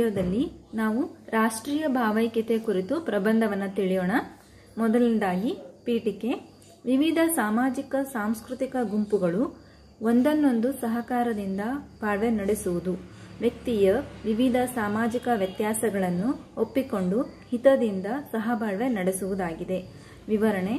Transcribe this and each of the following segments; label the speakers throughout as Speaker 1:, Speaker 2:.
Speaker 1: ವಿಡಿಯೋದಲ್ಲಿ ನಾವು ರಾಷ್ಟ್ರೀಯ ಭಾವೈಕ್ಯತೆ ಕುರಿತು ಪ್ರಬಂಧವನ್ನು ತಿಳಿಯೋಣ. ಮೊದಲನೇದಾಗಿ ಪೀಠಿಕೆ. ವಿವಿಧ ಸಾಮಾಜಿಕ ಸಾಂಸ್ಕೃತಿಕ ಗುಂಪುಗಳು ಒಂದನ್ನೊಂದು ಸಹಕಾರದಿಂದ ಬಾಳ್ವೆ ನಡೆಸುವುದು. ವ್ಯಕ್ತಿಯ ವಿವಿಧ ಸಾಮಾಜಿಕ ವ್ಯತ್ಯಾಸಗಳನ್ನು ಒಪ್ಪಿಕೊಂಡು ಹಿತದಿಂದ ಸಹಬಾಳ್ವೆ ನಡೆಸುವುದಾಗಿದೆ. ವಿವರಣೆ: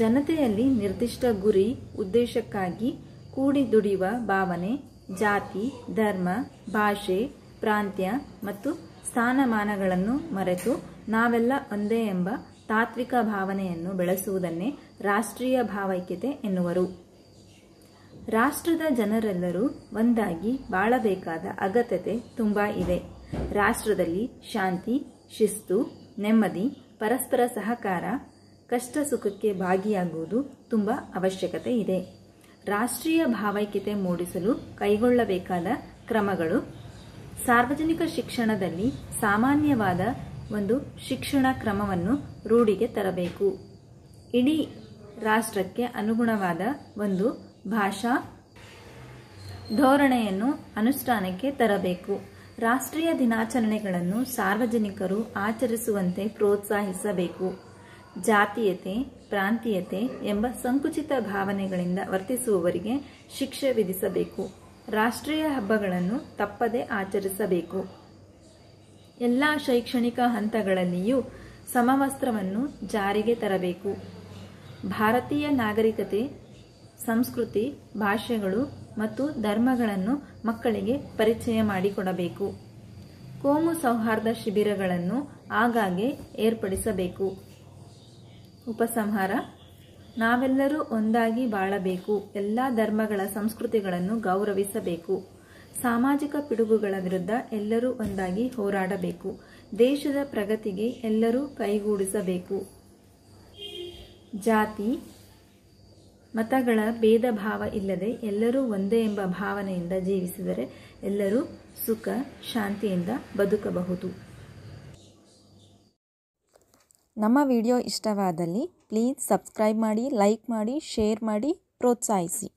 Speaker 1: ಜನತೆಯಲ್ಲಿ ನಿರ್ದಿಷ್ಟ ಗುರಿ ಉದ್ದೇಶಕ್ಕಾಗಿ ಕೂಡಿ ದುಡಿಯುವ ಭಾವನೆ, ಜಾತಿ, ಧರ್ಮ, ಭಾಷೆ, ಪ್ರಾಂತ್ಯ ಮತ್ತು ಸ್ಥಾನಮಾನಗಳನ್ನು ಮರೆತು ನಾವೆಲ್ಲ ಒಂದೇ ಎಂಬ ತಾತ್ವಿಕ ಭಾವನೆಯನ್ನು ಬೆಳೆಸುವುದನ್ನೇ ರಾಷ್ಟ್ರೀಯ ಭಾವೈಕ್ಯತೆ ಎನ್ನುವರು. ರಾಷ್ಟ್ರದ ಜನರೆಲ್ಲರೂ ಒಂದಾಗಿ ಬಾಳಬೇಕಾದ ಅಗತ್ಯತೆ ತುಂಬಾ ಇದೆ. ರಾಷ್ಟ್ರದಲ್ಲಿ ಶಾಂತಿ, ಶಿಸ್ತು, ನೆಮ್ಮದಿ, ಪರಸ್ಪರ ಸಹಕಾರ, ಕಷ್ಟ ಸುಖಕ್ಕೆ ಭಾಗಿಯಾಗುವುದು ತುಂಬಾ ಅವಶ್ಯಕತೆ ಇದೆ. ರಾಷ್ಟ್ರೀಯ ಭಾವೈಕ್ಯತೆ ಮೂಡಿಸಲು ಕೈಗೊಳ್ಳಬೇಕಾದ ಕ್ರಮಗಳು: ಸಾರ್ವಜನಿಕ ಶಿಕ್ಷಣದಲ್ಲಿ ಸಾಮಾನ್ಯವಾದ ಒಂದು ಶಿಕ್ಷಣ ಕ್ರಮವನ್ನು ರೂಢಿಗೆ ತರಬೇಕು. ಇಡೀ ರಾಷ್ಟ್ರಕ್ಕೆ ಅನುಗುಣವಾದ ಒಂದು ಭಾಷಾ ಧೋರಣೆಯನ್ನು ಅನುಷ್ಠಾನಕ್ಕೆ ತರಬೇಕು. ರಾಷ್ಟ್ರೀಯ ದಿನಾಚರಣೆಗಳನ್ನು ಸಾರ್ವಜನಿಕರು ಆಚರಿಸುವಂತೆ ಪ್ರೋತ್ಸಾಹಿಸಬೇಕು. ಜಾತೀಯತೆ, ಪ್ರಾಂತೀಯತೆ ಎಂಬ ಸಂಕುಚಿತ ಭಾವನೆಗಳಿಂದ ವರ್ತಿಸುವವರಿಗೆ ಶಿಕ್ಷೆ ವಿಧಿಸಬೇಕು. ರಾಷ್ಟ್ರೀಯ ಹಬ್ಬಗಳನ್ನು ತಪ್ಪದೆ ಆಚರಿಸಬೇಕು. ಎಲ್ಲ ಶೈಕ್ಷಣಿಕ ಹಂತಗಳಲ್ಲಿಯೂ ಸಮವಸ್ತ್ರವನ್ನು ಜಾರಿಗೆ ತರಬೇಕು. ಭಾರತೀಯ ನಾಗರಿಕತೆ, ಸಂಸ್ಕೃತಿ, ಭಾಷೆಗಳು ಮತ್ತು ಧರ್ಮಗಳನ್ನು ಮಕ್ಕಳಿಗೆ ಪರಿಚಯ ಮಾಡಿಕೊಡಬೇಕು. ಕೋಮು ಸೌಹಾರ್ದ ಶಿಬಿರಗಳನ್ನು ಆಗಾಗ್ಗೆ ಏರ್ಪಡಿಸಬೇಕು. ಉಪಸಂಹಾರ: ನಾವೆಲ್ಲರೂ ಒಂದಾಗಿ ಬಾಳಬೇಕು. ಎಲ್ಲ ಧರ್ಮಗಳ ಸಂಸ್ಕೃತಿಗಳನ್ನು ಗೌರವಿಸಬೇಕು. ಸಾಮಾಜಿಕ ಪಿಡುಗುಗಳ ವಿರುದ್ಧ ಎಲ್ಲರೂ ಒಂದಾಗಿ ಹೋರಾಡಬೇಕು. ದೇಶದ ಪ್ರಗತಿಗೆ ಎಲ್ಲರೂ ಕೈಗೂಡಿಸಬೇಕು. ಜಾತಿ ಮತಗಳ ಭೇದ ಭಾವ ಇಲ್ಲದೆ ಎಲ್ಲರೂ ಒಂದೇ ಎಂಬ ಭಾವನೆಯಿಂದ ಜೀವಿಸಿದರೆ ಎಲ್ಲರೂ ಸುಖ ಶಾಂತಿಯಿಂದ ಬದುಕಬಹುದು.
Speaker 2: ನಮ್ಮ ವಿಡಿಯೋ ಇಷ್ಟವಾದಲ್ಲಿ ಪ್ಲೀಸ್ ಸಬ್ಸ್ಕ್ರೈಬ್ ಮಾಡಿ, ಲೈಕ್ ಮಾಡಿ, ಶೇರ್ ಮಾಡಿ, ಪ್ರೋತ್ಸಾಹಿಸಿ.